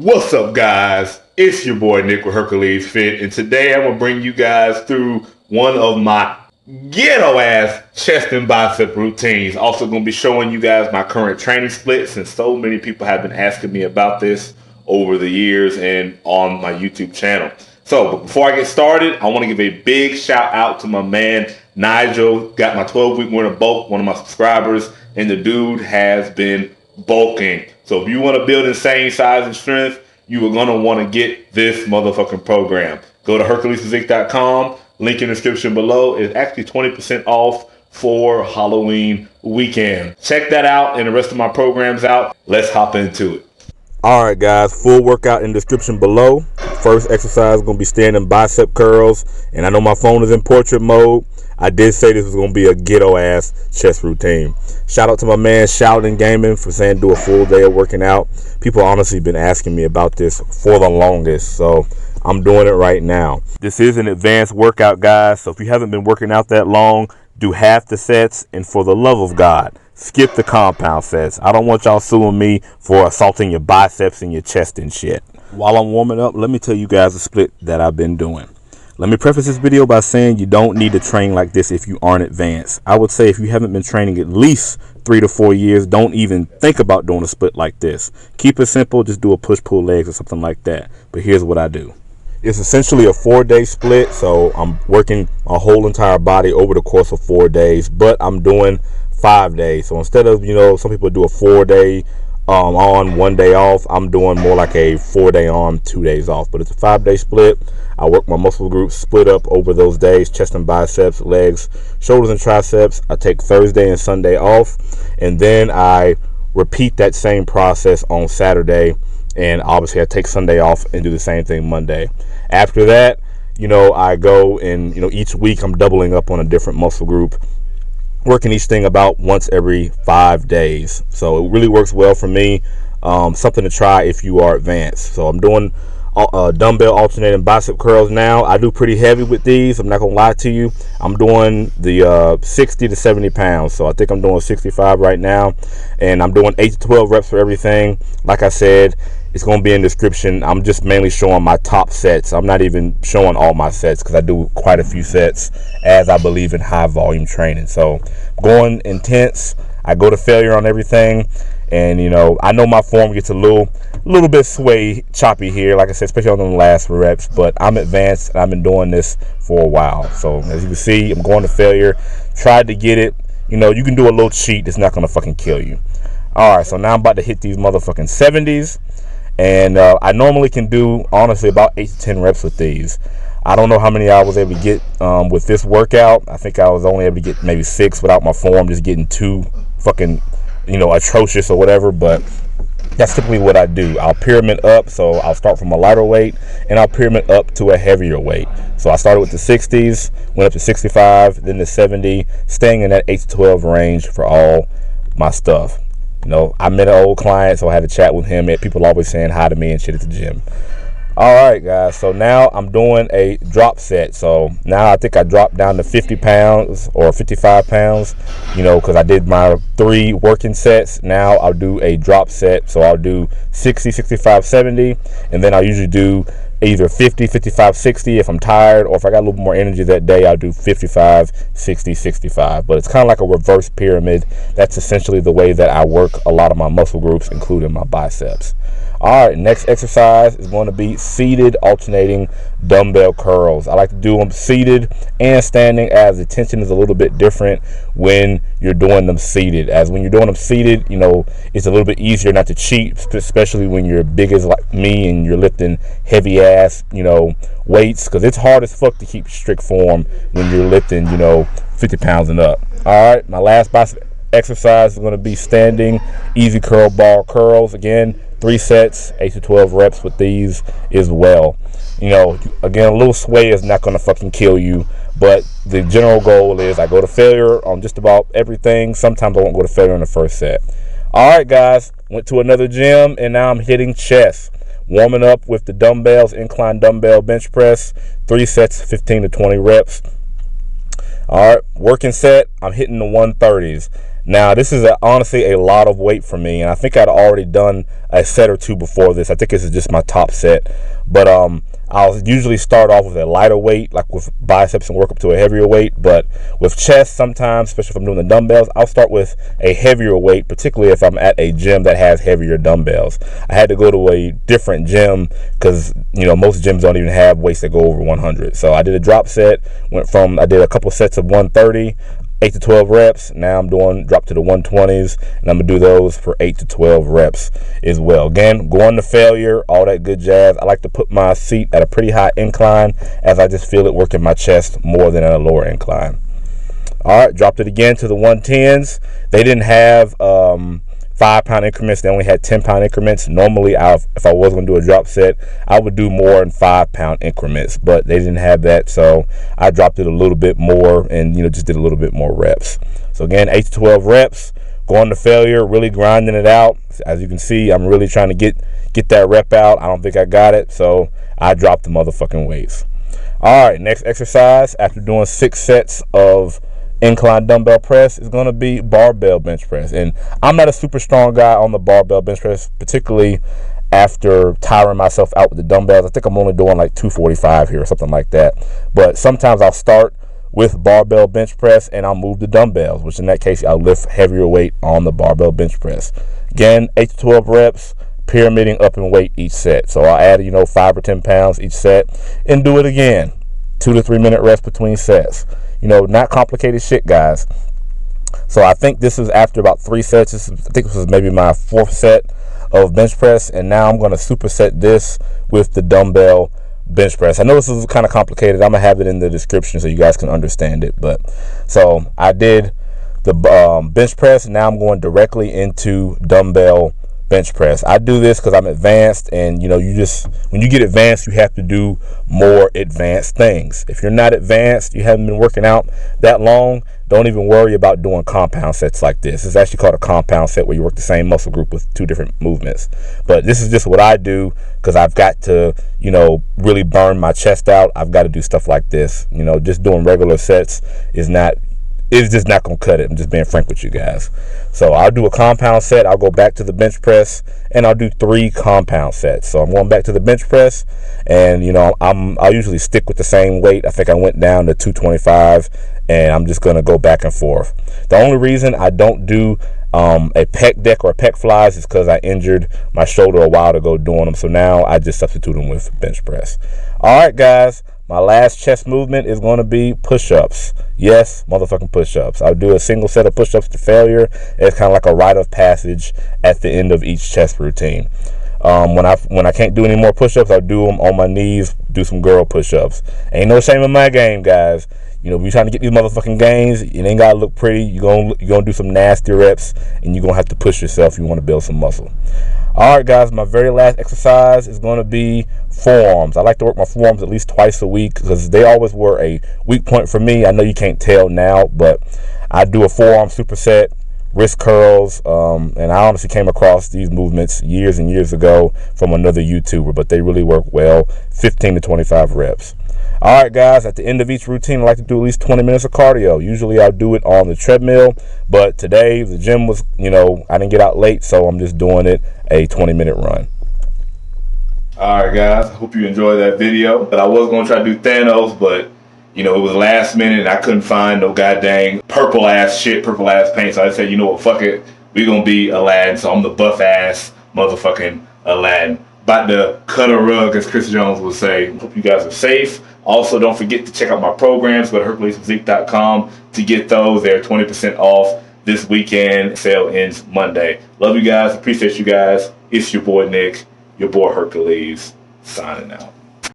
What's up, guys? It's your boy Nick with Hercules Fit, and today I'm gonna bring you guys through one of my ghetto ass chest and bicep routines. Also gonna be showing you guys my current training split, since so many people have been asking me about this over the years and on my YouTube channel. So, but before I get started, I want to give a big shout out to my man Nigel. Got my 12-week winter bulk, one of my subscribers, and the dude has been bulking. So if you want to build insane size and strength, you are going to want to get this motherfucking program. Go to HerculesPhysique.com. Link in the description below. It's actually 20% off for Halloween weekend. Check that out and the rest of my programs out. Let's hop into it. All right, guys, full workout in the description below. First exercise is going to be standing bicep curls. And I know my phone is in portrait mode. I did say this was going to be a ghetto-ass chest routine. Shout out to my man Shouting Gaming for saying do a full day of working out. People honestly been asking me about this for the longest, so I'm doing it right now. This is an advanced workout, guys, so if you haven't been working out that long, do half the sets, and for the love of God, skip the compound sets. I don't want y'all suing me for assaulting your biceps and your chest and shit. While I'm warming up, let me tell you guys a split that I've been doing. Let me preface this video by saying you don't need to train like this if you aren't advanced. I would say if you haven't been training at least 3 to 4 years, don't even think about doing a split like this. Keep it simple, just do a push-pull legs or something like that. But here's what I do. It's essentially a 4-day split, so I'm working a whole entire body over the course of 4 days, but I'm doing 5 days. So instead of, some people do a 4-day on, 1 day off, I'm doing more like a 4-day on, 2 days off. But it's a 5-day split. I work my muscle groups split up over those days: chest and biceps, legs, shoulders and triceps. I take Thursday and Sunday off, and then I repeat that same process on Saturday, and obviously I take Sunday off and do the same thing Monday. After that, I go and each week I'm doubling up on a different muscle group, working each thing about once every 5 days. So it really works well for me. Something to try if you are advanced. So I'm doing dumbbell alternating bicep curls now. I do pretty heavy with these, I'm not gonna lie to you. I'm doing the 60 to 70 pounds, so I think I'm doing 65 right now, and I'm doing 8 to 12 reps for everything. Like I said, it's going to be in the description. I'm just mainly showing my top sets. I'm not even showing all my sets because I do quite a few sets, as I believe in high volume training. So going intense, I go to failure on everything. And I know my form gets a little bit sway choppy here, like I said, especially on the last reps, but I'm advanced and I've been doing this for a while. So as you can see, I'm going to failure. Tried to get it. You can do a little cheat. It's not going to fucking kill you. All right, so now I'm about to hit these motherfucking 70s. And I normally can do, honestly, about 8 to 10 reps with these. I don't know how many I was able to get with this workout. I think I was only able to get maybe 6 without my form just getting too fucking, atrocious or whatever. But that's typically what I do. I'll pyramid up, so I'll start from a lighter weight, and I'll pyramid up to a heavier weight. So I started with the 60s, went up to 65, then to 70, staying in that 8 to 12 range for all my stuff. I met an old client, so I had to chat with him. People always saying hi to me and shit at the gym. All right, guys. So now I'm doing a drop set. So now I think I dropped down to 50 pounds or 55 pounds, because I did my 3 working sets. Now I'll do a drop set. So I'll do 60, 65, 70, and then I'll usually do either 50, 55, 60 if I'm tired, or if I got a little more energy that day, I'll do 55, 60, 65. But it's kind of like a reverse pyramid. That's essentially the way that I work a lot of my muscle groups, including my biceps. All right, next exercise is going to be seated alternating dumbbell curls. I like to do them seated and standing, as the tension is a little bit different when you're doing them seated. As when you're doing them seated, it's a little bit easier not to cheat, especially when you're big as like me and you're lifting heavy ass, weights, because it's hard as fuck to keep strict form when you're lifting, 50 pounds and up. All right, my last bicep exercise is going to be standing easy curl bar curls. Again, 3 sets, 8 to 12 reps with these as well. Again, a little sway is not going to fucking kill you, but the general goal is I go to failure on just about everything. Sometimes I won't go to failure on the first set. All right, guys, went to another gym, and now I'm hitting chest. Warming up with the dumbbells, incline dumbbell bench press, 3 sets, 15 to 20 reps. All right, working set, I'm hitting the 130s. Now, this is honestly a lot of weight for me, and I think I'd already done a set or two before this. I think this is just my top set. But I'll usually start off with a lighter weight, like with biceps, and work up to a heavier weight. But with chest, sometimes, especially if I'm doing the dumbbells, I'll start with a heavier weight, particularly if I'm at a gym that has heavier dumbbells. I had to go to a different gym because, you know, most gyms don't even have weights that go over 100. So I did a drop set, I did a couple sets of 130, 8 to 12 reps. Now I'm doing drop to the 120s, and I'm gonna do those for 8 to 12 reps as well. Again, going to failure, all that good jazz. I like to put my seat at a pretty high incline, as I just feel it working my chest more than at a lower incline. All right, dropped it again to the 110s. They didn't have 5-pound increments. They only had 10-pound increments. Normally, if I was going to do a drop set, I would do more in 5-pound increments, but they didn't have that, so I dropped it a little bit more and, you know, just did a little bit more reps. So again, 8 to 12 reps, going to failure, really grinding it out. As you can see, I'm really trying to get that rep out. I don't think I got it, so I dropped the motherfucking weights. All right, next exercise after doing 6 sets of incline dumbbell press is going to be barbell bench press. And I'm not a super strong guy on the barbell bench press, particularly after tiring myself out with the dumbbells. I think I'm only doing like 245 here or something like that. But sometimes I'll start with barbell bench press and I'll move the dumbbells, which in that case I'll lift heavier weight on the barbell bench press. Again, 8 to 12 reps, pyramiding up in weight each set. So I'll add, you know, 5 or 10 pounds each set and do it again. 2 to 3 minute rest between sets. You know, not complicated shit, guys. So I think this is after about 3 sets. I think this was maybe my 4th set of bench press, and now I'm going to superset this with the dumbbell bench press. I know this is kind of complicated. I'm going to have it in the description so you guys can understand it. But so I did the bench press, and now I'm going directly into dumbbell bench press. I do this because I'm advanced, and you know, when you get advanced, you have to do more advanced things. If you're not advanced, you haven't been working out that long, don't even worry about doing compound sets like this. It's actually called a compound set, where you work the same muscle group with 2 different movements. But this is just what I do because I've got to, you know, really burn my chest out. I've got to do stuff like this. You know, just doing regular sets it's just not going to cut it. I'm just being frank with you guys. So I'll do a compound set. I'll go back to the bench press, and I'll do 3 compound sets. So I'm going back to the bench press, and, you know, I'll usually stick with the same weight. I think I went down to 225, and I'm just going to go back and forth. The only reason I don't do a pec deck or a pec flies is because I injured my shoulder a while ago doing them. So now I just substitute them with bench press. All right, guys. My last chest movement is going to be push-ups. Yes, motherfucking push-ups. I'll do a single set of push-ups to failure. It's kind of like a rite of passage at the end of each chest routine. When I can't do any more push-ups, I'll do them on my knees, do some girl push-ups. Ain't no shame in my game, guys. You know, if you're trying to get these motherfucking gains, it ain't gotta look pretty. You're gonna do some nasty reps, and you're gonna have to push yourself if you want to build some muscle. All right, guys, my very last exercise is going to be forearms. I like to work my forearms at least twice a week because they always were a weak point for me. I know you can't tell now, but I do a forearm superset, wrist curls, and I honestly came across these movements years and years ago from another YouTuber, but they really work well, 15 to 25 reps. All right, guys, at the end of each routine, I like to do at least 20 minutes of cardio. Usually I'll do it on the treadmill, but today the gym was, you know, I didn't get out late, so I'm just doing it a 20-minute run. All right, guys, I hope you enjoyed that video. But I was going to try to do Thanos, but, you know, it was last minute, and I couldn't find no goddamn purple-ass paint, so I said, you know what, fuck it. We're going to be Aladdin, so I'm the buff-ass motherfucking Aladdin. About to cut a rug, as Chris Jones would say. Hope you guys are safe. Also, don't forget to check out my programs. Go to HerculesPhysique.com to get those. They're 20% off this weekend. Sale ends Monday. Love you guys. Appreciate you guys. It's your boy Nick, your boy Hercules, signing out.